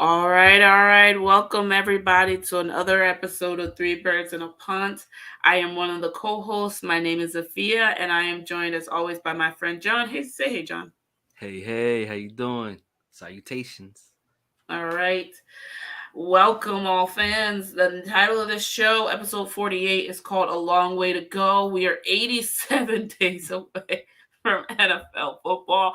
All right, all right. Welcome everybody to another episode of Three Birds and a Punt. I am one of the co-hosts. My name is Afia, and I am joined as always by my friend John. Hey, say hey, John. Hey, how you doing? Salutations. All right. Welcome, all fans. The title of this show, episode 48, is called A Long Way to Go. We are 87 days away from NFL football.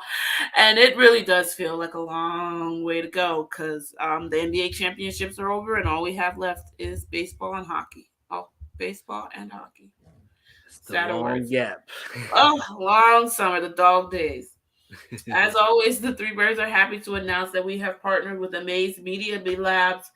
And it really does feel like a long way to go because the NBA championships are over, and all we have left is baseball and hockey. Oh, baseball and hockey. It's the Sadder long words. gap. Oh, long summer, the dog days. As always, the Three Birds are happy to announce that we have partnered with AmazeMedia Labs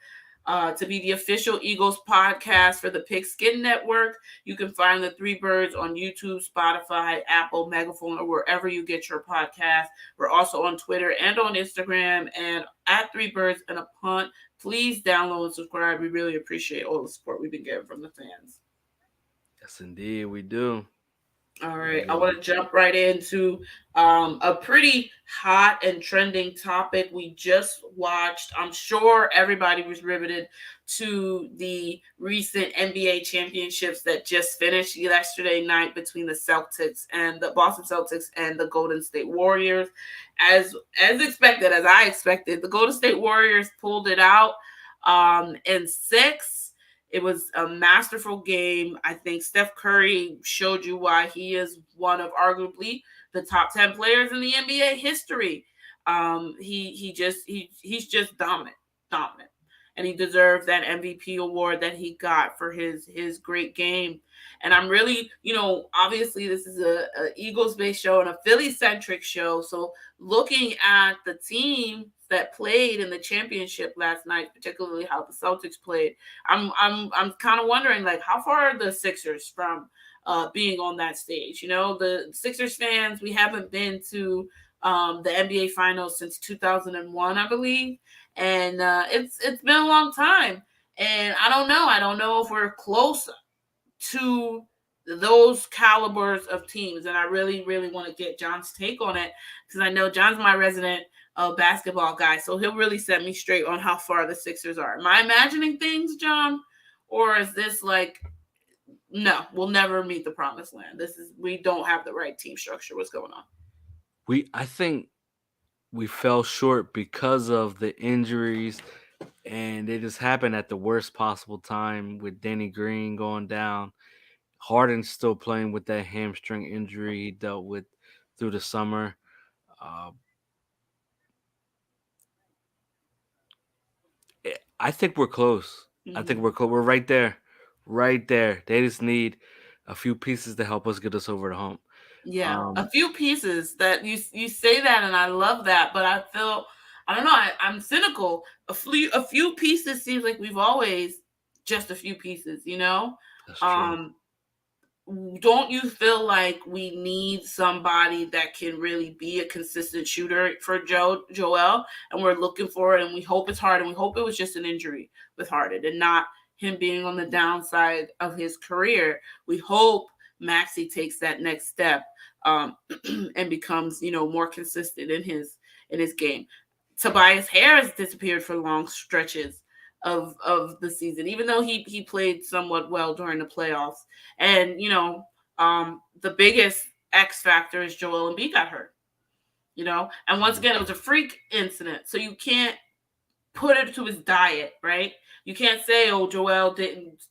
to be the official Eagles podcast for the Pigskin Network. You can find the Three Birds on YouTube, Spotify, Apple, Megaphone, or wherever you get your podcast. We're also on Twitter and on Instagram and at Three Birds and a Punt. Please download and subscribe. We really appreciate all the support we've been getting from the fans. Yes, indeed, we do. All We right, I do. want to jump right into a pretty hot and trending topic we just watched. I'm sure everybody was riveted to the recent NBA championships that just finished yesterday night between the Boston Celtics and the Golden State Warriors. As expected, as I expected, the Golden State Warriors pulled it out in six. It was a masterful game. I think Steph Curry showed you why he is one of arguably the top 10 players in the NBA history. He's just dominant, and he deserves that MVP award that he got for his great game. And I'm really, obviously this is a Eagles based show and a Philly centric show. So looking at the team that played in the championship last night, particularly how the Celtics played, I'm kind of wondering like how far are the Sixers from being on that stage? The Sixers fans, we haven't been to the NBA Finals since 2001, I believe, and it's been a long time. And I don't know. I don't know if we're close to those calibers of teams. And I really, really want to get John's take on it because I know John's my resident basketball guy. So he'll really set me straight on how far the Sixers are. Am I imagining things, John? Or is this like, no, we'll never meet the promised land? We don't have the right team structure. What's going on? I think we fell short because of the injuries, and it just happened at the worst possible time with Danny Green going down. Harden's still playing with that hamstring injury he dealt with through the summer. Uh, I think we're close. I think Mm-hmm. we're close. We're right there, right there. They just need a few pieces to help us get us over the hump. Yeah, a Um, few pieces that you say that, and I love that, but I feel I don't know. I'm cynical. A few pieces seems like we've always just a few pieces, you know. that's true. Um, don't you feel like we need somebody that can really be a consistent shooter for Joel, and we're looking for it, and we hope it's hard, and we hope it was just an injury with Harden and not him being on the downside of his career. We hope Maxi takes that next step and becomes more consistent in his game. Tobias Harris disappeared for long stretches of the season, even though he played somewhat well during the playoffs. And the biggest X factor is Joel Embiid got hurt. And once Mhm. again, it was a freak incident, so you can't put it to his diet, right? You can't say, "Oh, Joel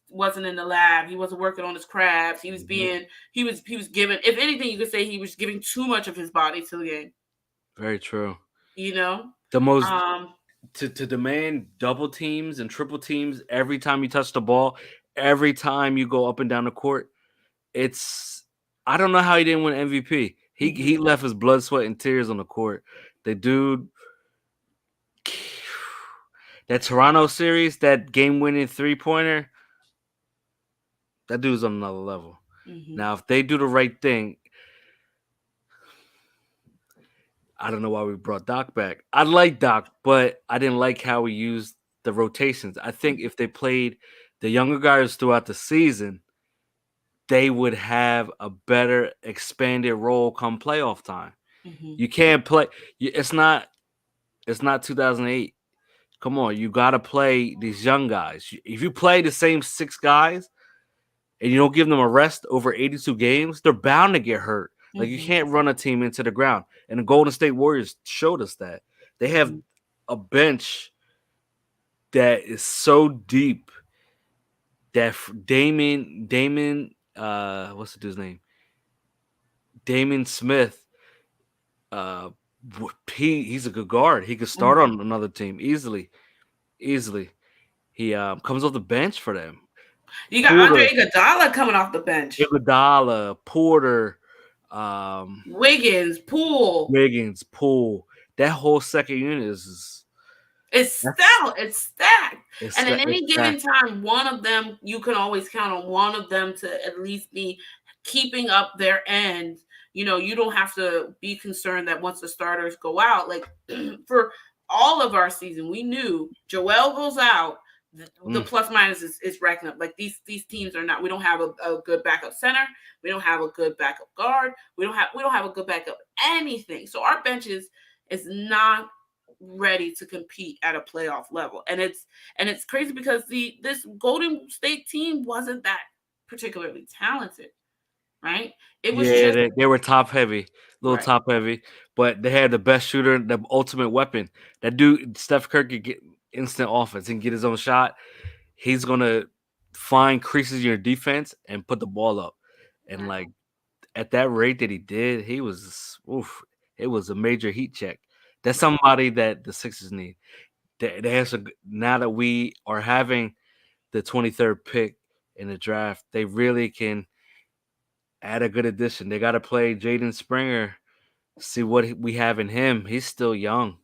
wasn't in the lab. He wasn't working on his crafts. He was Mhm. being he was giving. If anything, you could say he was giving too much of his body to the game. Very true. You know, The most um, to demand double teams and triple teams every time you touch the ball, every time you go up and down the court. It's I don't know how he didn't win MVP. He mhm. left his blood, sweat, and tears on the court. The dude, that Toronto series, that game winning 3 pointer, that dude's on another level. Mhm. Now, if they do the right thing, I don't know why we brought Doc back. I like Doc, but I didn't like how we used the rotations. I think Mhm. if they played the younger guys throughout the season, they would have a better expanded role come playoff time. Mhm. You can't play. It's not 2008. Come on, you got to play these young guys. If you play the same six guys and you don't give them a rest over 82 games, they're bound to get hurt. Like you Hmm. can't run a team into the ground. And the Golden State Warriors showed us that. They have Hmm. a bench that is so deep that what's the dude's name? Damon Smith, uh, he's a good guard. He could start Hmm. on another team easily, easily. He comes off the bench for them. You got Porter, Andre Iguodala coming off the bench. Iguodala, Porter, um, Wiggins, Poole. Wiggins, Poole. That whole second unit is It's that's stout. It's stacked. And in it's any given that. time, one of them, you can always count on one of them to at least be keeping up their end. You don't have to be concerned that once the starters go out, like for all of our season, we knew Joel goes out, the Mm, plus minus is racking up. Like these teams are not. We don't have a good backup center. We don't have a good backup guard. We don't have a good backup anything. So our benches is not ready to compete at a playoff level. And it's crazy because this Golden State team wasn't that particularly talented, right? It was yeah, just they were top heavy, a little right. top heavy, but they had the best shooter, the ultimate weapon. That dude, Steph Curry, could get instant offense and get his own shot. He's gonna find creases in your defense and put the ball up. And Right. like at that rate that he did, he was oof. It was a major heat check. That's Right. somebody that the Sixers need. They have some now that we are having the 23rd pick in the draft. They really can add a good addition. They got to play Jaden Springer, see what we have in him. He's still young.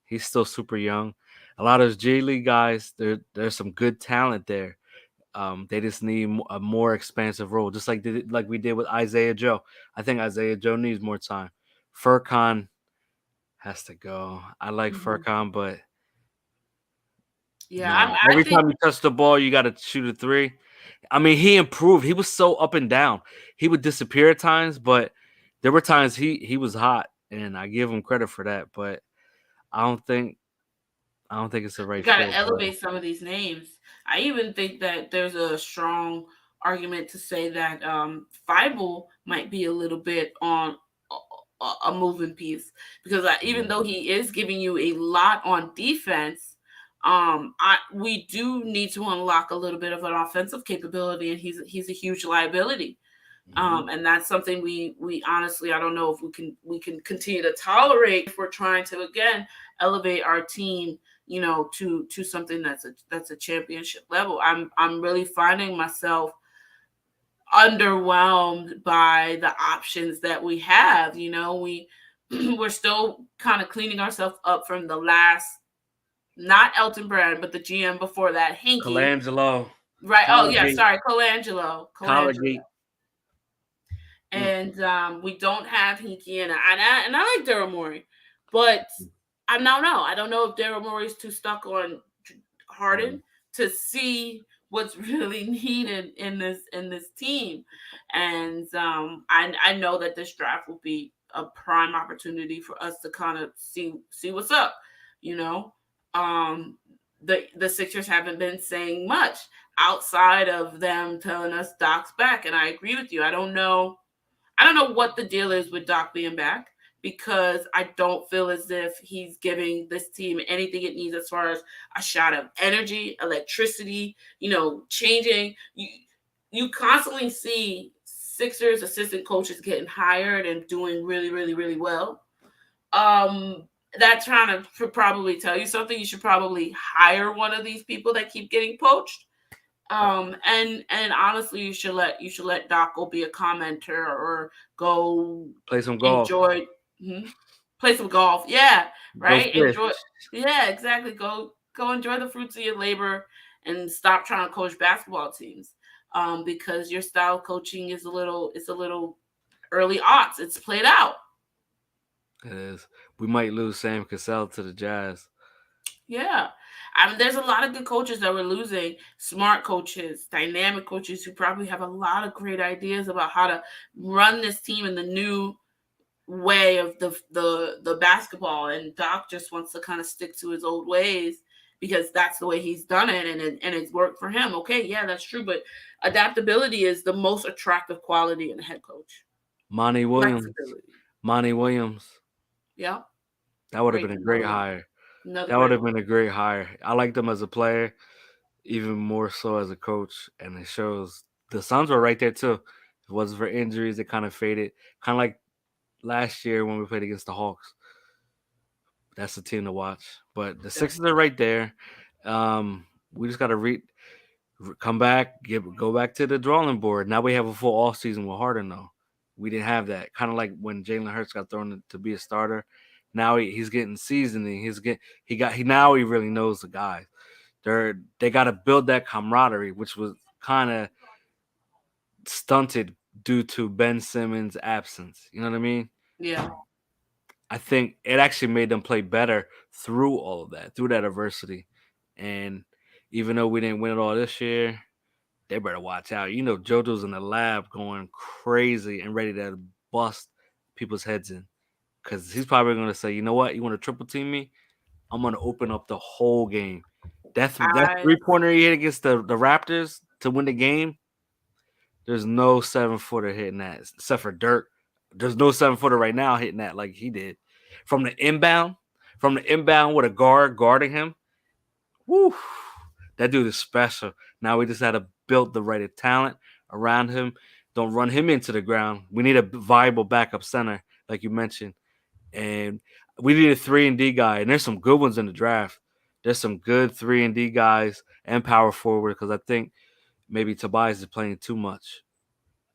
He's still super young. A lot of those J League guys, there's some good talent there. They just need a more expansive role, just like we did with Isaiah Joe. I think Isaiah Joe needs more time. Furkan has to go. I like Mhm. Furkan, but Yeah, nah. I Every think time you touch the ball, you got to shoot a three. I mean, he improved. He was so up and down. He would disappear at times, but there were times he was hot, and I give him credit for that. But I don't think I don't think it's the we right got fit. to But elevate some of these names. I even think that there's a strong argument to say that Feibel might be a little bit on a moving piece because even though he is giving you a lot on defense, we do need to unlock a little bit of an offensive capability, and he's a huge liability. Mhm. And that's something we honestly, I don't know if we can continue to tolerate if we're trying to again elevate our team, to something that's a championship level. I'm really finding myself underwhelmed by the options that we have. We're still kind of cleaning ourselves up from the last, not Elton Brand, but the GM before that, Hinkie. Colangelo, Right. Oh yeah, Collegate, sorry, Colangelo. Collegate. Mm. And we don't have Hinkie, and I like Daryl Morey, but I don't know. I don't know if Daryl Morey is too stuck on Harden Harden. to see what's really needed in this team. And I know that this draft will be a prime opportunity for us to kind of see what's up. You know, um, the Sixers haven't been saying much outside of them telling us Doc's back, and I agree with you. I don't know what the deal is with Doc being back because I don't feel as if he's giving this team anything it needs as far as a shot of energy, electricity, changing. You constantly see Sixers assistant coaches getting hired and doing really, really, really well. Um, that trying to probably tell you something. You should probably hire one of these people that keep getting poached. And honestly, you should let Doc go be a commenter or go Play some golf. enjoy, mhm, play some golf. Yeah, Go right. fish. Enjoy. Yeah, exactly. Go enjoy the fruits of your labor and stop trying to coach basketball teams. Because your style of coaching is a little early aughts. It's played out. It is. We might lose Sam Cassell to the Jazz. Yeah. I mean, there's a lot of good coaches that we're losing, smart coaches, dynamic coaches who probably have a lot of great ideas about how to run this team in the new way of the basketball. And Doc just wants to kind of stick to his old ways. because that's the way he's done it, and it's worked for him. Okay, yeah, that's true, but adaptability is the most attractive quality in a head coach. Monty Williams. Flexibility. Monty Williams. Yeah, That would have great been a one. great hire. Another That would great have one. been a great hire. I liked him as a player, even more so as a coach, and it shows the Suns were right there too. If it wasn't for injuries, it kind of faded. Kind of like last year when we played against the Hawks. That's the team to watch. But the Yeah, Sixers are right there. We just got to come back, go back to the drawing board. Now we have a full off season with Harden though. We didn't have that. Kind of like when Jalen Hurts got thrown to be a starter. Now he's getting seasoning. He now he really knows the guys. They got to build that camaraderie, which was kind of stunted due to Ben Simmons' absence. You know what I mean? yeah. I think it actually made them play better through all of that, through that adversity. And even though we didn't win it all this year, they better watch out. You know, JoJo's in the lab going crazy and ready to bust people's heads in. Because he's probably going to say, you know what? You want to triple team me? I'm going to open up the whole game. That I 3-pointer he hit against the Raptors to win the game, there's no 7-footer hitting that except for Dirk. There's no 7-footer right now hitting that like he did. From the inbound, with a guard guarding him, whoo, that dude is special. Now we just had to build the right talent around him. Don't run him into the ground. We need a viable backup center, like you mentioned. And we need a 3-and-D guy. And there's some good ones in the draft. There's some good 3-and-D guys and power forward because I think maybe Tobias is playing too much.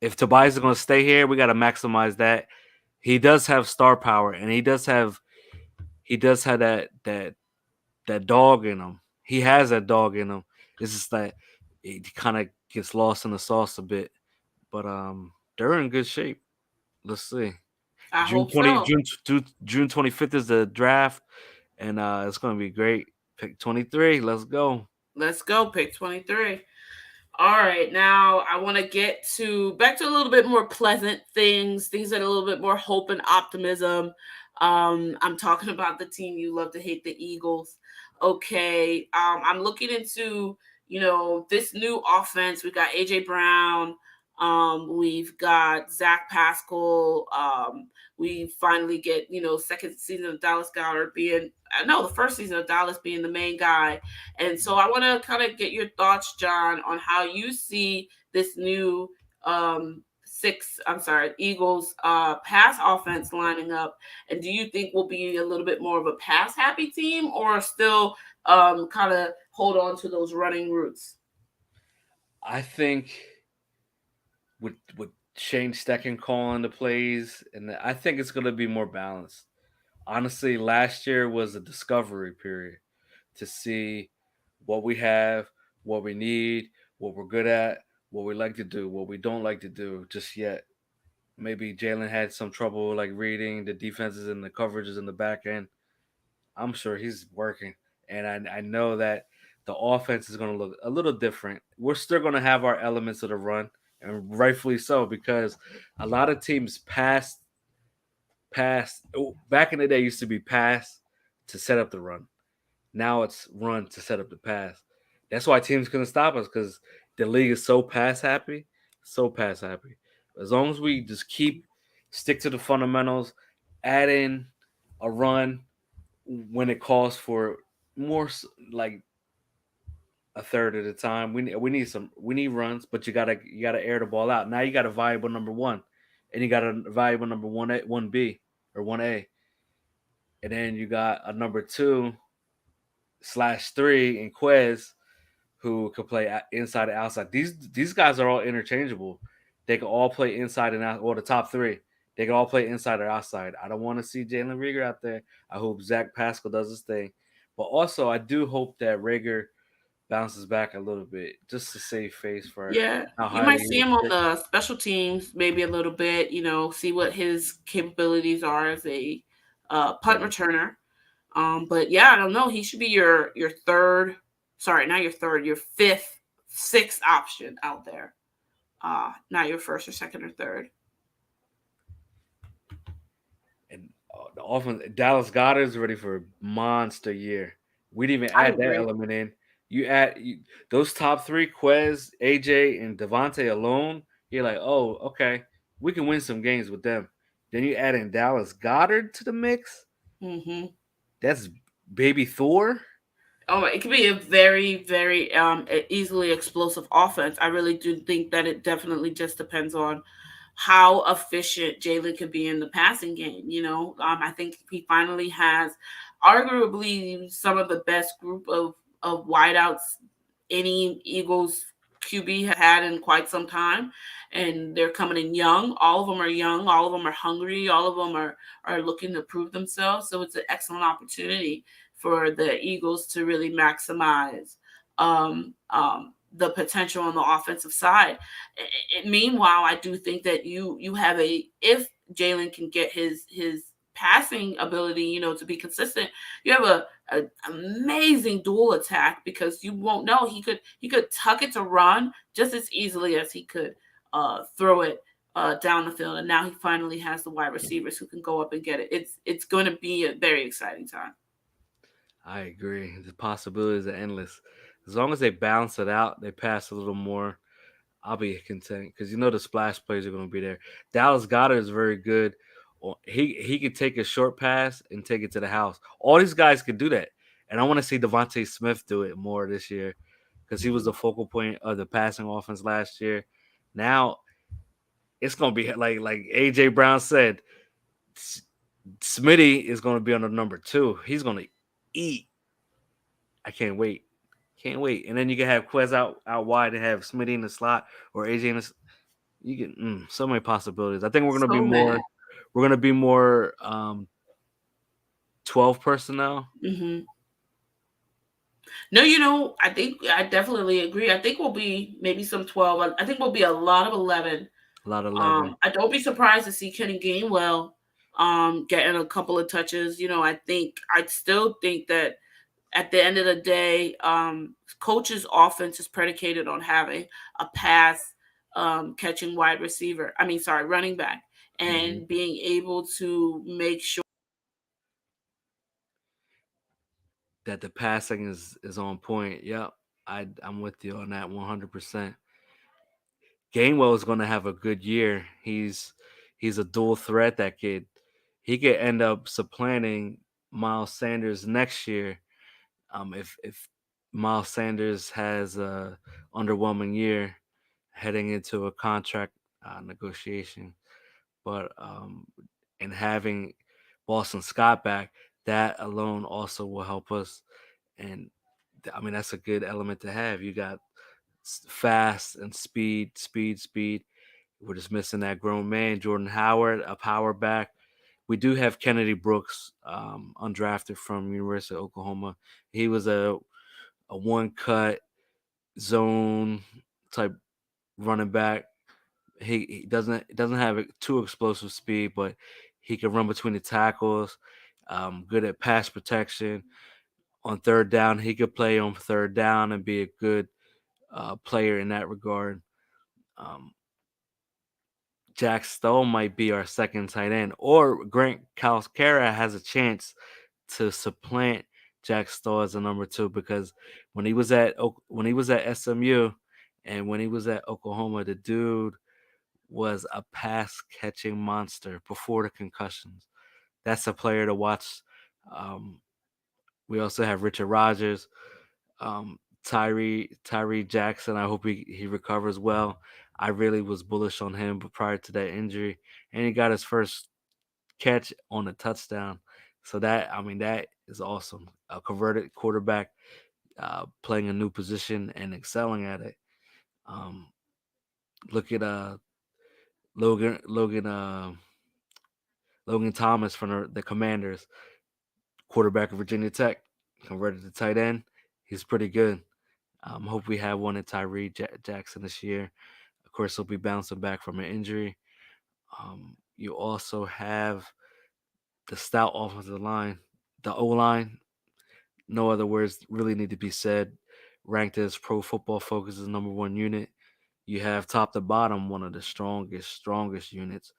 If Tobias is going to stay here, we got to maximize that. He does have star power, and he does have that dog in him. He has that dog in him. It's just that he kind of gets lost in the sauce a bit. But they're in good shape. Let's see. I June hope 20 so. June June 25th is the draft, and it's going to be great. Pick 23. Let's go. Let's go. Pick 23. All right, now I want to get to back to a little bit more pleasant things that are a little bit more hope and optimism. I'm talking about the team you love to hate, the Eagles. Okay, I'm looking into this new offense. We've got AJ Brown. We've got Zach Pascal. We finally get second season of Dallas Goddard being no the first season of Dallas being the main guy, and so I want to kind of get your thoughts, John, on how you see this new Eagles pass offense lining up. And do you think we'll be a little bit more of a pass happy team or still kind of hold on to those running roots? I think with Shane Stecken calling the plays, and I think it's going to be more balanced. Honestly, last year was a discovery period to see what we have, what we need, what we're good at, what we like to do, what we don't like to do just yet. Maybe Jalen had some trouble like reading the defenses and the coverages in the back end. I'm sure he's working. And I know that the offense is going to look a little different. We're still going to have our elements of the run, and rightfully so, because a lot of teams back in the day used to be pass to set up the run. Now it's run to set up the pass. That's why teams couldn't stop us because the league is so pass happy, so pass happy. As long as we just stick to the fundamentals, add in a run when it calls for more like a third of the time. We need runs, but you gotta air the ball out. Now you got a viable number one, and you got a valuable number 1B or 1A, and then you got a number 2/3 in Quez who could play inside and outside. These guys are all interchangeable. They can all play inside and out, or the top three. They can all play inside or outside. I don't want to see Jalen Rieger out there. I hope Zach Pascal does his thing. But also, I do hope that Rieger bounces back a little bit just to save face for Yeah, how you might highly he see was him on picked. the special teams maybe a little bit, see what his capabilities are as a punt Yeah. returner. But yeah, I don't know. He should be your third, sorry, not your third, your fifth, sixth option out there. Not your first or second or third. And the offense, Dallas Goddard's ready for a monster year. We didn't even I add that agree. element in. Those top three, Quez, AJ, and Devontae alone. You're like, oh, okay, we can win some games with them. Then you add in Dallas Goddard to the mix. Hmm. That's baby Thor. Oh, it could be a very, very easily explosive offense. I really do think that it definitely just depends on how efficient Jalen could be in the passing game. I think he finally has arguably some of the best group of wideouts any Eagles QB has had in quite some time. And they're coming in young. All of them are young. All of them are hungry. All of them are looking to prove themselves. So it's an excellent opportunity for the Eagles to really maximize the potential on the offensive side. Meanwhile, I do think that you have if Jalen can get his passing ability, to be consistent, you have a amazing dual attack because you won't know he could tuck it to run just as easily as he could throw it down the field, and now he finally has the wide receivers who can go up and get it. It's going to be a very exciting time. I agree. The possibilities are endless. As long as they balance it out, they pass a little more. I'll be content because the splash plays are going to be there. Dallas Goddard is very good. He could take a short pass and take it to the house. All these guys could do that, and I want to see Devontae Smith do it more this year because he was the Mhm. focal point of the passing offense last year. Now it's going to be like AJ Brown said. Smitty is going to be on the number two. He's going to eat. I can't wait. Can't wait. And then you can have Quez out wide and have Smitty in the slot or AJ in the. You get so many possibilities. I think we're gonna be So many. more. We're gonna be more 12 personnel. Hmm. No, I think I definitely agree. I think we'll be maybe some 12. I think we'll be a lot of 11. A lot of 11. I don't be surprised to see Kenny Gainwell getting a couple of touches. I still think that at the end of the day, coach's offense is predicated on having a pass catching wide receiver. I mean, sorry, running back, Hmm. and being able to make sure. That the passing is on point. Yep, I'm with you on that 100%. Gainwell is gonna have a good year. He's a dual threat. That kid. He could end up supplanting Miles Sanders next year. If Miles Sanders has a underwhelming year heading into a contract negotiation, but and having Boston Scott back, that alone also will help us. And I mean, that's a good element to have. You got fast and speed, speed, speed. We're just missing that grown man, Jordan Howard, a power back. We do have Kennedy Brooks, undrafted from University of Oklahoma. He was a one cut zone type running back. He doesn't have too explosive speed, but he can run between the tackles. Good at pass protection. On third down, he could play on third down and be a good player in that regard. Um, Jack Stoll might be our second tight end, or Grant Calcaterra has a chance to supplant Jack Stoll as a number two because when he was at SMU and when he was at Oklahoma, the dude was a pass catching monster before the concussions. That's a player to watch. Um, we also have Richard Rodgers, Tyree Jackson. I hope he recovers well. I really was bullish on him prior to that injury, and he got his first catch on a touchdown. So that is awesome. A converted quarterback playing a new position and excelling at it. Um, look at Logan Logan Logan Thomas from the Commanders, quarterback of Virginia Tech, converted to tight end. He's pretty good. Hope we have one in Jackson this year. Of course, he'll be bouncing back from an injury. You also have the stout offensive line, the O line. No other words really need to be said. Ranked as Pro Football Focus's number one unit. You have top to bottom one of the strongest units.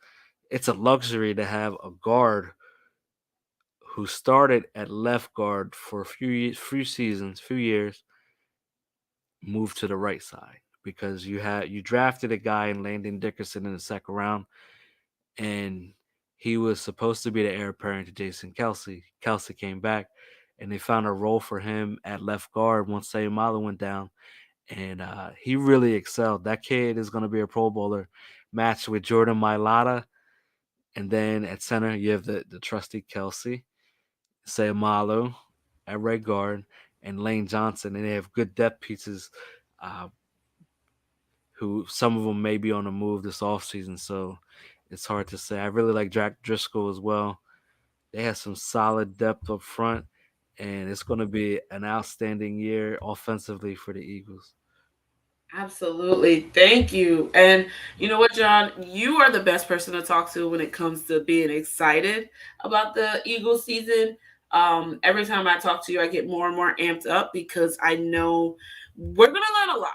It's a luxury to have a guard who started at left guard for a few seasons, few years, moved to the right side because you drafted a guy in Landon Dickerson in the second round, and he was supposed to be the heir apparent to Jason Kelsey. Kelsey came back, and they found a role for him at left guard once Sayamala went down, and he really excelled. That kid is going to be a Pro Bowler, matched with Jordan Mailata, and then at center you have the trusty Kelsey, Sayamalu at right guard, and Lane Johnson, and they have good depth pieces. Uh, who some of them may be on the move this offseason, so it's hard to say. I really like Jack Driscoll as well. They have some solid depth up front, and it's going to be an outstanding year offensively for the Eagles. Absolutely. Thank you. And you know what, John? You are the best person to talk to when it comes to being excited about the Eagles season. Every time I talk to you, I get more and more amped up because I know we're going to learn a lot.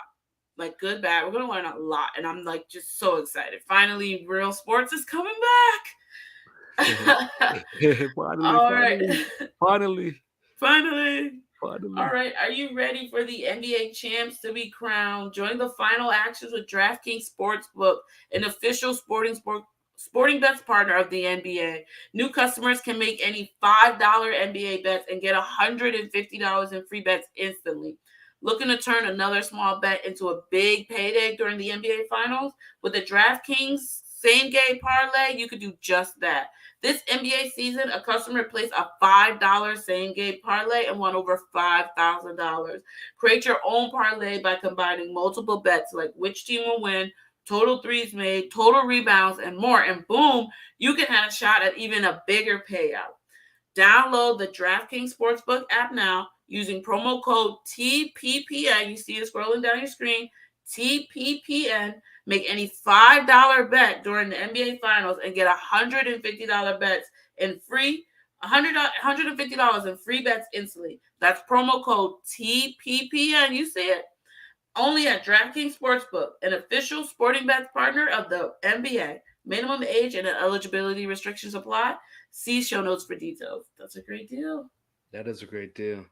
Like good, bad. We're going to learn a lot. And I'm like just so excited. Finally, real sports is coming back. finally, All right. finally, finally, Finally. All finally. right, are you ready for the NBA champs to be crowned? Join the final actions with DraftKings Sportsbook, an official sporting bets partner of the NBA. New customers can make any $5 NBA bets and get $150 in free bets instantly. Looking to turn another small bet into a big payday during the NBA Finals? With the DraftKings same game parlay, you could do just that. This NBA season, a customer placed a $5 same game parlay and won over $5,000. Create your own parlay by combining multiple bets like which team will win, total threes made, total rebounds, and more. And boom, you can have a shot at even a bigger payout. Download the DraftKings Sportsbook app now using promo code TPPN. You see it scrolling down your screen. TPPN. Make any $5 bet during the NBA Finals and get $150 bets in free $150 in free bets instantly. That's promo code TPPN. You see it? Only at DraftKings Sportsbook, an official sporting bets partner of the NBA. Minimum age and eligibility restrictions apply. See show notes for details. That's a great deal. That is a great deal.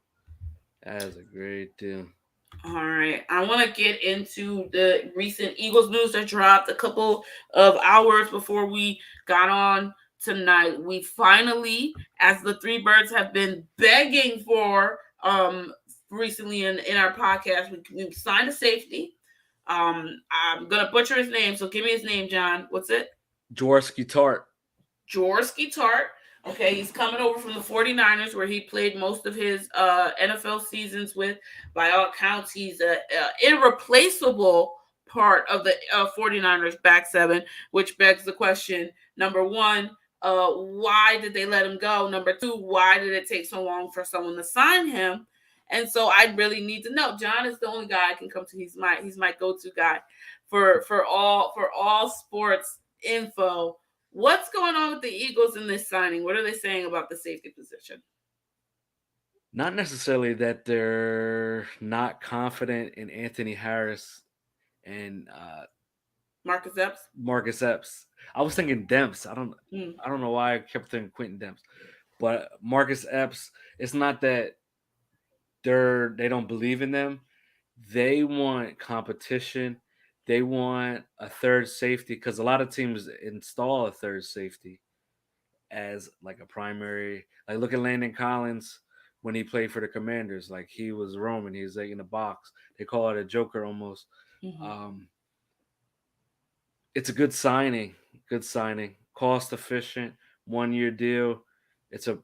That is a great deal. All right. I want to get into the recent Eagles news that dropped a couple of hours before we got on tonight. We finally, as the three birds have been begging for recently in our podcast, we signed a safety. I'm gonna butcher his name, so give me his name, John. What's it? Jaworski Tart. Jaworski Tart. Okay, he's coming over from the 49ers where he played most of his NFL seasons with. By all accounts, he's an irreplaceable part of the 49ers back seven, which begs the question, number one, why did they let him go? Number two, why did it take so long for someone to sign him? And so I really need to know. John is the only guy I can come to. He's my go-to guy for all sports info. What's going on with the Eagles in this signing? What are they saying about the safety position? Not necessarily that they're not confident in Anthony Harris and Marcus Epps? Marcus Epps. I was thinking Demps. Hmm. I don't know why I kept thinking Quentin Demps, but Marcus Epps. It's not that they don't believe in them. They want competition. They want a third safety because a lot of teams install a third safety as like a primary. Like look at Landon Collins when he played for the Commanders. Like he was roaming. He was like in the box. They call it a joker almost. Mm-hmm. Um, it's a good signing. Good signing. Cost efficient. 1 year deal. It's a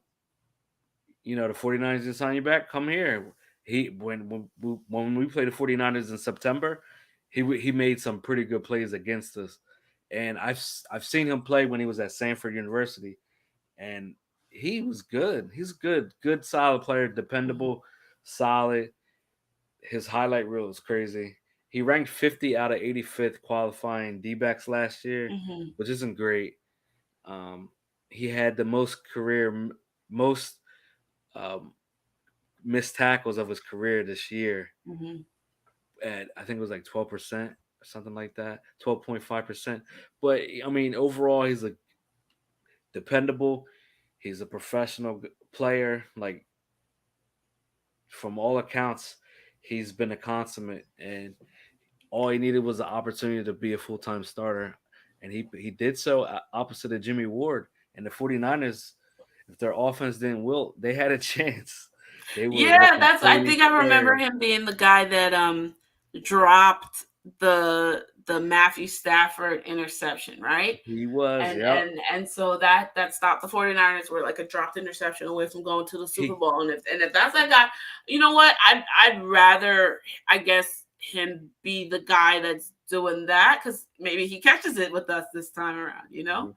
the 49ers just sign you back. Come here. When we played the 49ers in September, he made some pretty good plays against us. And I've seen him play when he was at Sanford University, and he was good. He's good. Good solid player, Mm-hmm. dependable, solid. His highlight reel is crazy. He ranked 50 out of 85th qualifying D-backs last year, Mm-hmm. which isn't great. Um, he had the most um, missed tackles of his career this year. Mm-hmm. At I think it was like 12% or something like that, 12.5%. But I mean, overall, he's a dependable. He's a professional player. Like from all accounts, he's been a consummate, and all he needed was the opportunity to be a full time starter, and he did so opposite of Jimmy Ward and the 49ers. If their offense didn't wilt, they had a chance. They would have Yeah, been that's. I pretty think I remember scared. him being the guy that dropped the Matthew Stafford interception, right? He was, and yep. and and so that stopped the 49ers were like a dropped interception away from going to the Super He Bowl. And if that's that guy, you know what? I'd rather, I guess, him be the guy that's doing that, because maybe he catches it with us this time around, you know?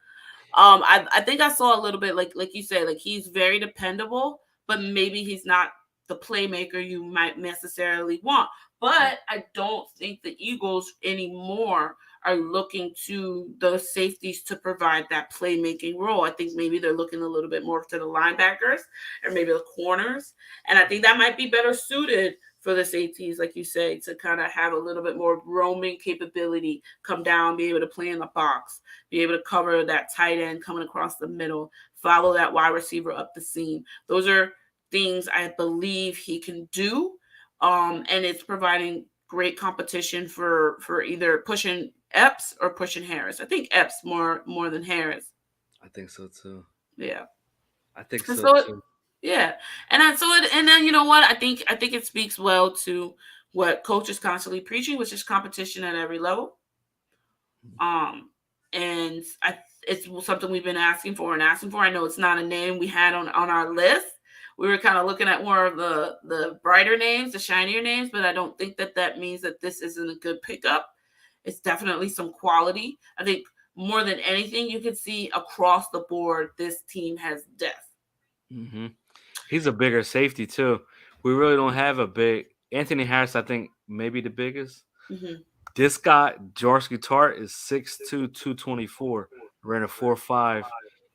Mhm. I think I saw a little bit, like you said, like he's very dependable, but maybe he's not the playmaker you might necessarily want. But I don't think the Eagles anymore are looking to the safeties to provide that playmaking role. I think maybe they're looking a little bit more to the linebackers or maybe the corners. And I think that might be better suited for the safeties, like you say, to kind of have a little bit more roaming capability, come down, be able to play in the box, be able to cover that tight end coming across the middle, follow that wide receiver up the seam. Those are things I believe he can do. And it's providing great competition for either pushing Epps or pushing Harris. I think Epps more than Harris. I think so too. Yeah. I think And so so it, too. yeah. And then you know what? I think it speaks well to what coach is constantly preaching, which is competition at every level. Um, and it's something we've been asking for and asking for. I know it's not a name we had on our list. We were kind of looking at more of the brighter names, the shinier names, but I don't think that means that this isn't a good pickup. It's definitely some quality. I think more than anything, you can see across the board, this team has depth. Hmm. He's a bigger safety too. We really don't have a big Anthony Harris. I think maybe the biggest. Mm-hmm. This guy, Jarsky Tart, is 6'2", 224. Ran a 4.5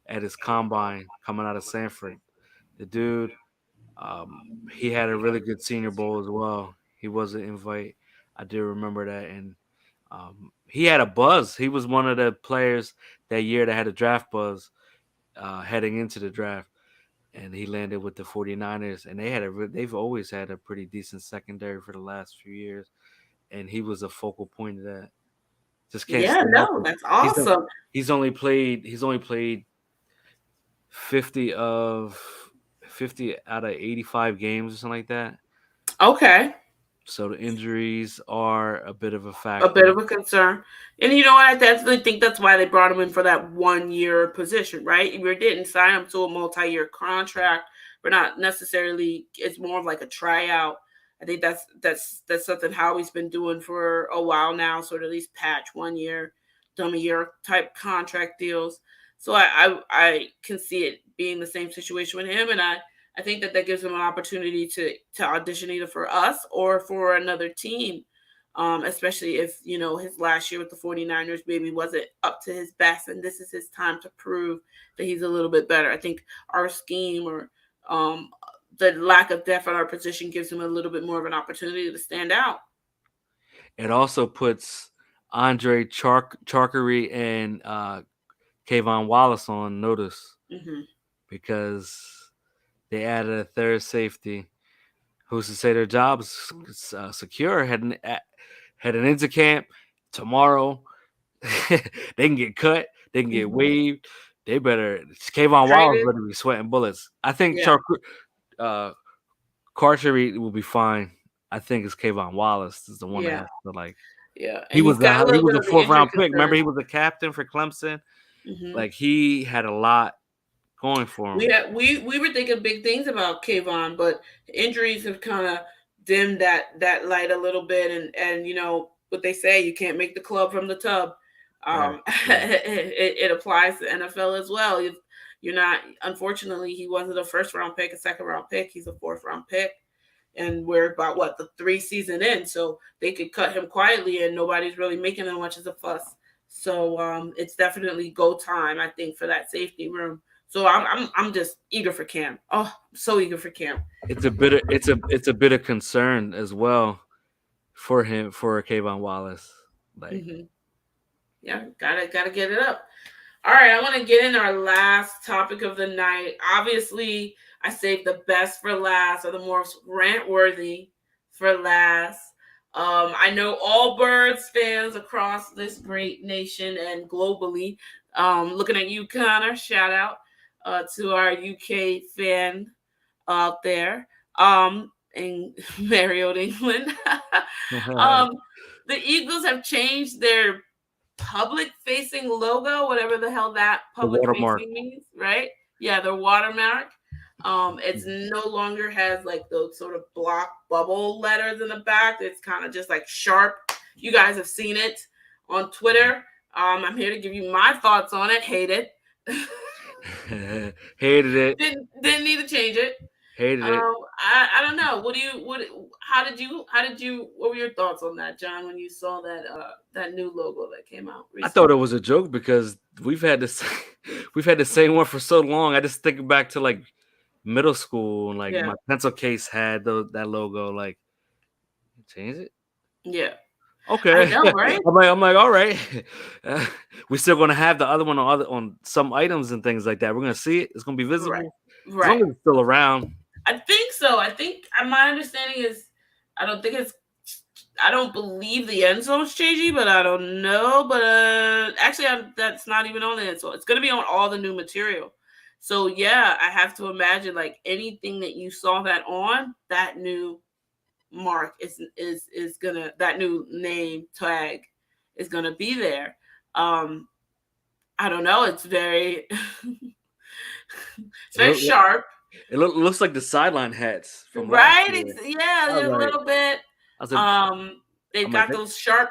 at his combine coming out of Sanford. The dude, he had a really good Senior Bowl as well. He was an invite. I do remember that, and he had a buzz. He was one of the players that year that had a draft buzz heading into the draft, and he landed with the 49ers, and they've always had a pretty decent secondary for the last few years, and he was a focal point of that. Just can't Yeah, stay no, healthy. that's He's done, awesome. he's only played 50 of 50 out of 85 games or something like that. Okay. So the injuries are a bit of a A bit factor. of a concern. And you know what? I definitely think that's why they brought him in for that 1 year position, right? We didn't sign him to a multi-year contract. We're not necessarily. It's more of like a tryout. I think that's something Howie's been doing for a while now. Sort of these patch 1 year, dummy year type contract deals. So I can see it being the same situation with him, and I think that gives him an opportunity to audition either for us or for another team, especially if his last year with the 49ers maybe wasn't up to his best, and this is his time to prove that he's a little bit better. I think our scheme or um, the lack of depth at our position gives him a little bit more of an opportunity to stand out. It also puts Andre Charkery and Kayvon Wallace on notice Hmm. because they added a third safety. Who's to say their job's secure? Heading into camp tomorrow. They can get cut. They can get Hmm. waived. They better. Kayvon Wallace Traded. better be sweating bullets. I think Yeah. uh, Cartery will be fine. I think it's Kayvon Wallace is the one that Yeah. has to like. Yeah. He And he's was got a he little was bit a of the fourth injury round pick. Remember, concern. he was a captain for Clemson. Hmm. Like he had a lot going for him. We were thinking big things about Kayvon, but injuries have kind of dimmed that light a little bit. And what they say, you can't make the club from the tub. Right. Yeah. It applies to NFL as well. If you're not, unfortunately, he wasn't a first round pick, a second round pick. He's a fourth round pick, and we're about what, the 3 season in, so they could cut him quietly, and nobody's really making as much as a fuss. So it's definitely go time, I think, for that safety room. So I'm just eager for Cam. Oh, I'm so eager for Cam. It's a bit of concern as well for him for Kayvon Wallace. Like Hmm. Yeah, gotta get it up. All right, I want to get in our last topic of the night. Obviously, I saved the best for last, or the most rant worthy for last. I know all Birds fans across this great nation and globally. Looking at you, Connor. Shout out to our UK fan out there. In Mario, England. The um, the Eagles have changed their public facing logo, whatever the hell that public watermark. facing means, right? Yeah, their watermark. It's no longer has like those sort of block bubble letters in the back. It's kind of just like sharp. You guys have seen it on Twitter. I'm here to give you my thoughts on it. Hate it. Hated it. Didn't need to change it. Hated it. I don't know. What do you what how did you what were your thoughts on that, John, when you saw that that new logo that came out I thought it recently? was a joke because we've had this we've had the same one for so long. I just think back to like middle school and like Yeah. my pencil case had that logo. Like, change it. Yeah. I Okay. know, right? I'm like, all right. We're still gonna have the other one on some items and things like that. We're gonna see it. It's gonna be Right. visible as long Right. as it's still around. I think so. I think my understanding is I don't think it's I don't believe the end zone's changing, but I don't know. But actually, that's not even on the end zone. It's going to be on all the new material. So yeah, I have to imagine like anything that you saw that on that new mark is gonna that new name tag is gonna be there. Um, I don't know. It's very it's It, very look, sharp, looks like the sideline hats from last right? year. I Yeah, was a like, little bit. I was like, Um, they've I'm like, got those sharp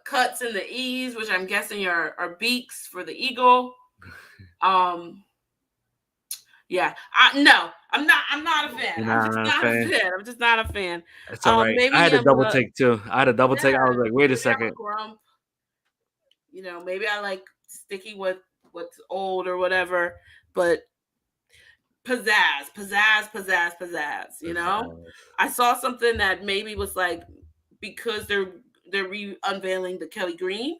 cuts in the E's, which I'm guessing are beaks for the eagle. Um, yeah, no, I'm not a fan. you're I'm just not a not a fan. fan. I'm just not a fan. It's all right. I Maybe had a I'm double a take too. I had a double take. I yeah, was like, wait a maybe I'm a second. grump. You know, maybe I like sticking with what's old or whatever. But pizzazz. You know, I saw something that maybe was like because they're re unveiling the Kelly Green,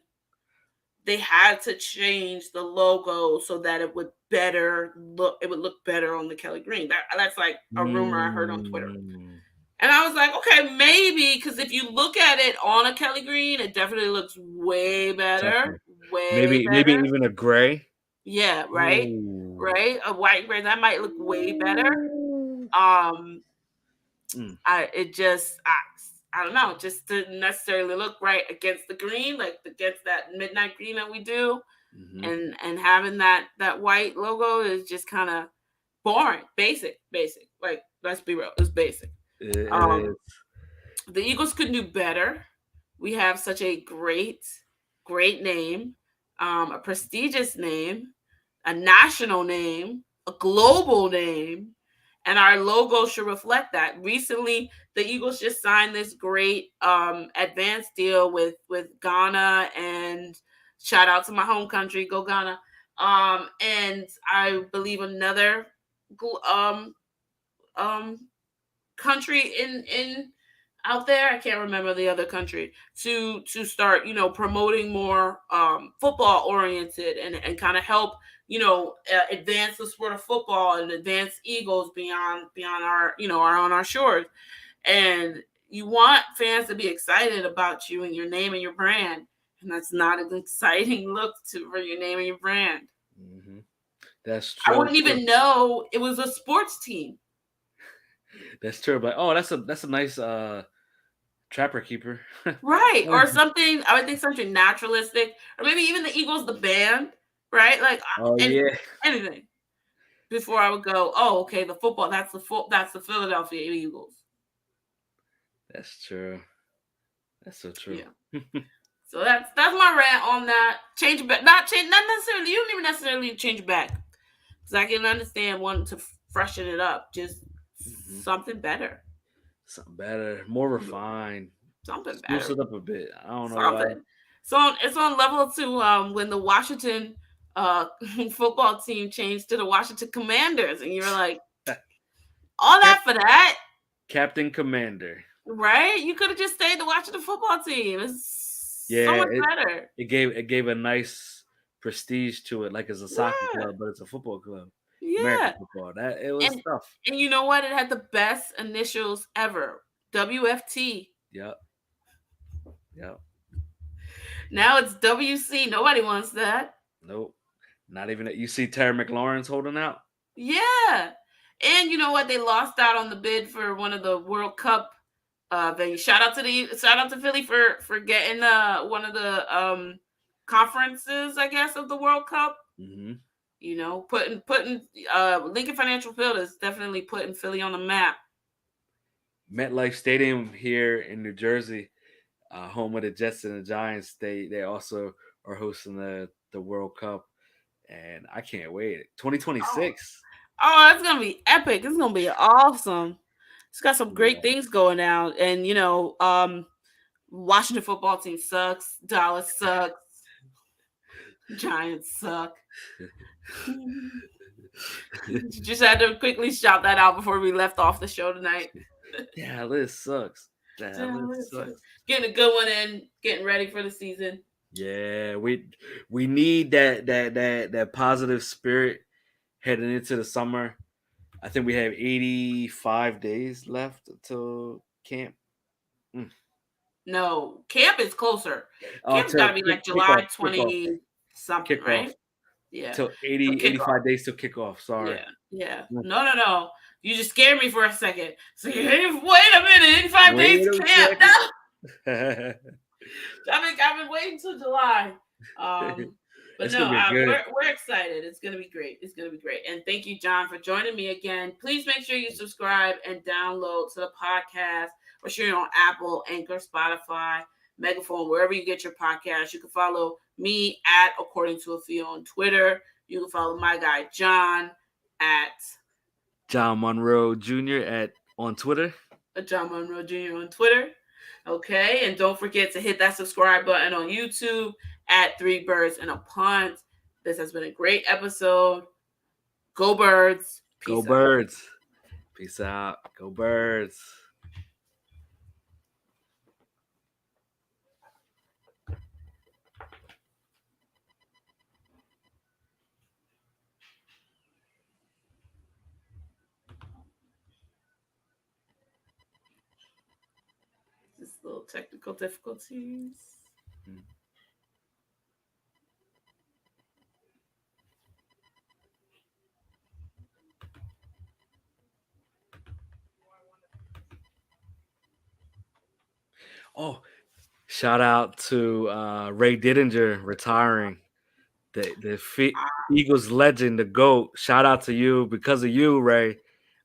they had to change the logo so that it would look better on the Kelly Green. That's like a rumor I heard on Twitter. Mm, And I was like, okay, maybe because if you look at it on a Kelly Green, it definitely looks way better. tougher. Way Maybe better. even a gray. Yeah, right? Ooh. Right? A white gray, that might look way better. Ooh. Um Mm, I don't know, just didn't necessarily look right against the green, like against that midnight green that we do. hmm And having that white logo is just kind of boring, basic. Like let's be real, it's basic. it Um, is. the Eagles could do better. We have such a great name, a prestigious name, a national name, a global name, and our logo should reflect that. Recently, the Eagles just signed this great advanced deal with Ghana, and shout out to my home country, go Ghana. And I believe another um um country in out there, I can't remember the other country, to start promoting more football oriented and kind of help advance the sport of football and advance Eagles beyond our our on our shores. And you want fans to be excited about you and your name and your brand, and that's not an exciting look for your name and your brand. hmm That's I so wouldn't true. even know it was a sports team. That's true. But oh, that's a nice trapper keeper. Right. Or something, I would think something naturalistic, or maybe even the Eagles, the band, right? Like Oh and yeah, anything before I would go, oh, okay, the football, that's the Philadelphia Eagles. that's true. That's so true. Yeah. So that's my rant on that. Change it back, not necessarily. You don't even necessarily change it back because I can understand wanting to freshen it up, just hmm something better, Something better, more refined, something spruce better. it up a bit. I don't know why. Something. So it's on level two. When the Washington uh, football team changed to the Washington Commanders, and you're like, all Cap- that for that, Captain Commander. right? You could have just stayed the Washington football team. It's so Yeah, much better. it gave a nice prestige to it, like it's a soccer Yeah, club, but it's a football club. American yeah. football. That it was And tough. and you know what? It had the best initials ever. WFT. Yep. Yep. Now it's WC. Nobody wants that. Nope. Not even you see Terry McLaurin's holding out. Yeah. And you know what? They lost out on the bid for one of the World Cup venues. Shout out to Philly for getting one of the conferences, I guess, of the World Cup. Hmm. You know, putting Lincoln Financial Field is definitely putting Philly on the map. MetLife Stadium here in New Jersey, home of the Jets and the Giants. They also are hosting the World Cup, and I can't wait. Oh, 2026. it's gonna be epic. It's gonna be awesome. It's got some great Yeah. things going out, and Washington football team sucks. Dallas sucks. Giants suck. Just had to quickly shout that out before we left off the show tonight. Dallas sucks. Dallas Dallas sucks. sucks. Getting a good one in, getting ready for the season. Yeah, we need that positive spirit heading into the summer. I think we have 85 days left until camp. Mm. No, camp is closer. Camp's got Till to be like kickoff, July kickoff, 20 something, kickoff. right? Yeah. Till For 80, kickoff. 85 days till kickoff. Sorry. Yeah. Yeah. Mm. No, no, no. You just scared me for a second. So, wait a minute. 85 days Wait to a camp. second. No. I've been waiting till July. But It's no, gonna be good. we're excited. It's gonna be great. It's gonna be great. And thank you, John, for joining me again. Please make sure you subscribe and download to the podcast. We're sure on Apple, Anchor, Spotify, Megaphone, wherever you get your podcast. You can follow me at According to a Fee on Twitter. You can follow my guy John at John Monroe Jr. at on Twitter. John Monroe Jr. on Twitter. Okay, and don't forget to hit that subscribe button on YouTube at Three Birds and a Punt. This has been a great episode. Go Birds. Go Peace out. Birds. Peace out. Go Birds. Just little technical difficulties. Mm. Oh, shout out to Ray Didinger retiring. Eagles legend, the GOAT. Shout out to you. Because of you, Ray,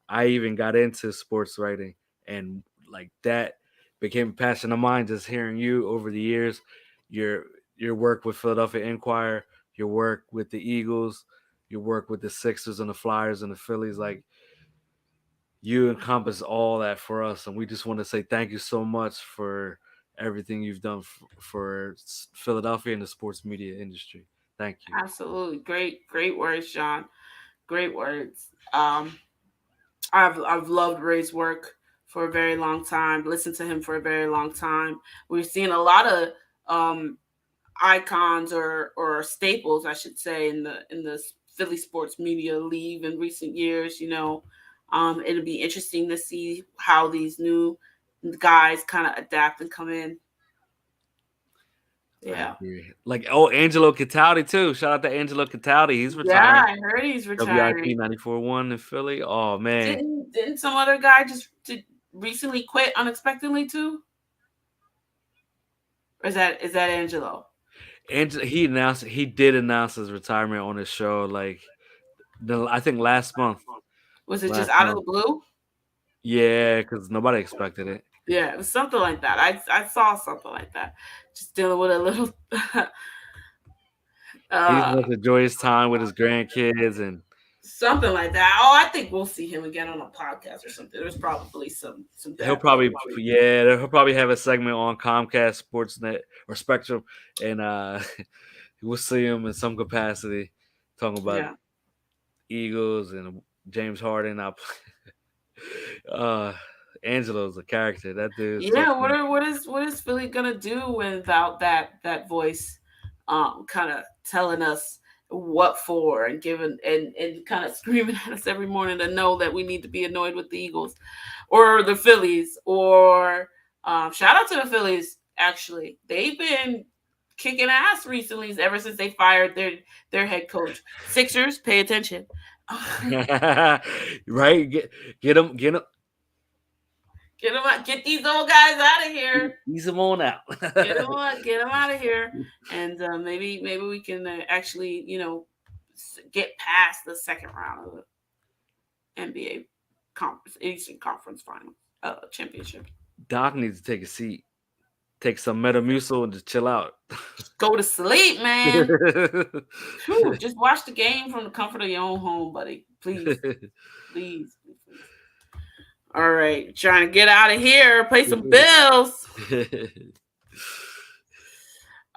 I even got into sports writing. And like that became a passion of mine just hearing you over the years. Your your work with Philadelphia Inquirer, your work with the Eagles, your work with the Sixers and the Flyers and the Phillies. Like you encompass all that for us. And we just want to say thank you so much for everything you've done for Philadelphia and the sports media industry. Thank you. Absolutely. Great words, John. Great words. I've loved Ray's work for a very long time, listened to him for a very long time. We've seen a lot of um icons or staples, I should say, in the Philly sports media leave in recent years. It'll be interesting to see how these new guys kind of adapt and come in. I Yeah, agree. Like, Angelo Cataldi too. Shout out to Angelo Cataldi. He's yeah. retiring. I heard he's WIP retiring. 94.1 in Philly. Oh man. Didn't some other guy just recently quit unexpectedly too? Or is that Angelo? He did announce his retirement on his show like I think last month. Was it just Last out of the month. blue? Yeah, because nobody expected it. Yeah, it was something like that. I saw something like that. Just dealing with a little He just uh wants to enjoy his time with his grandkids and something like that. Oh, I think we'll see him again on a podcast or something. There's probably some he'll bad blood. he'll probably have a segment on Comcast Sportsnet or Spectrum and we'll see him in some capacity talking about Yeah. Eagles and James Harden. uh, Angelo's a character. That dude's so Yeah, funny. what is Philly gonna do without that voice? kind of telling us what for and giving and kind of screaming at us every morning to know that we need to be annoyed with the Eagles or the Phillies or shout out to the Phillies. Actually, they've been kicking ass recently ever since they fired their head coach. Sixers, pay attention. Right? Get them, Get them out, get these old guys out of here. ease them on out. Get them out of here, and maybe we can actually get past the second round of the NBA conference Eastern Conference Finals championship. Doc needs to take a seat, take some Metamucil, and just chill out. Just go to sleep, man. Whew, just watch the game from the comfort of your own home, buddy. Please, please, please, please. All right, trying to get out of here. Pay some bills.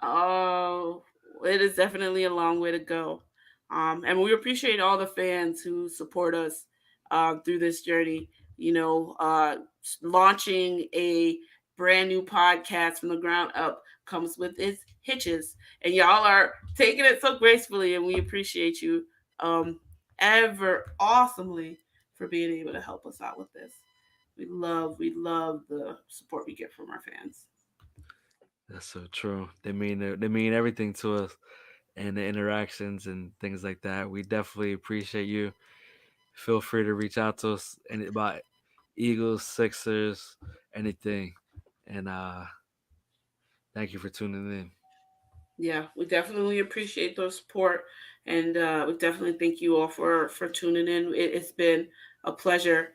Oh, it is definitely a long way to go. And we appreciate all the fans who support us through this journey. Launching a brand new podcast from the ground up comes with its hitches, and y'all are taking it so gracefully, and we appreciate you ever awesomely for being able to help us out with this. We love the support we get from our fans. That's so true. They mean everything to us, and the interactions and things like that. We definitely appreciate you. Feel free to reach out to us and about Eagles, Sixers, anything. And thank you for tuning in. Yeah, we definitely appreciate the support, and we definitely thank you all for tuning in. It's been a pleasure